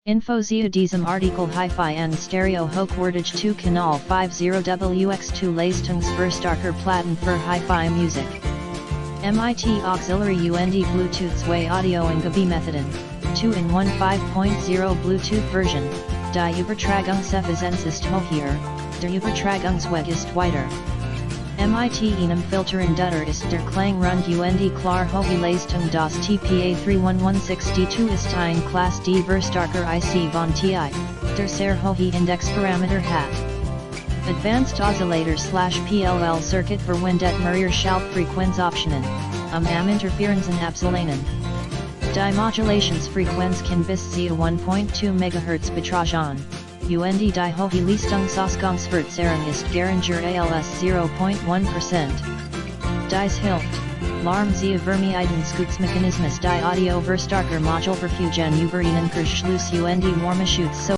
Info zu diesem Artikel Hifi and Stereo Hochwertige 2 Kanal 50WX2 Leistungsverstärker Platine für Hifi Musik. MIT Auxiliary UND Bluetooth Zwei Audio Methoden, 2-in-1 5.0 Bluetooth Version, Die Übertragungseffizienz ist höher, der Übertragungsweg ist weiter. MIT einem Filteren Dutter ist der Klang rund und klar hohe Leistung das TPA3116D2 ist ein Class D Verstärker IC von TI, der sehr hohe Indexparameter hat. Advanced Oscillator / PLL Circuit verwendet mehrere Schaltfrequenzoptionen, am Interferenzen abzulehnen. Die Modulationsfrequenz kann bis zu 1.2 MHz betragen. Und die hohe Leistungsausgangsverzerrung ist geringer als 0.1%. Dies hilft, Larm zu Vermeidungsgutsmechanismus die Audio Verstärker Modul verfügen über einen Kurzschluss und warme Schutz so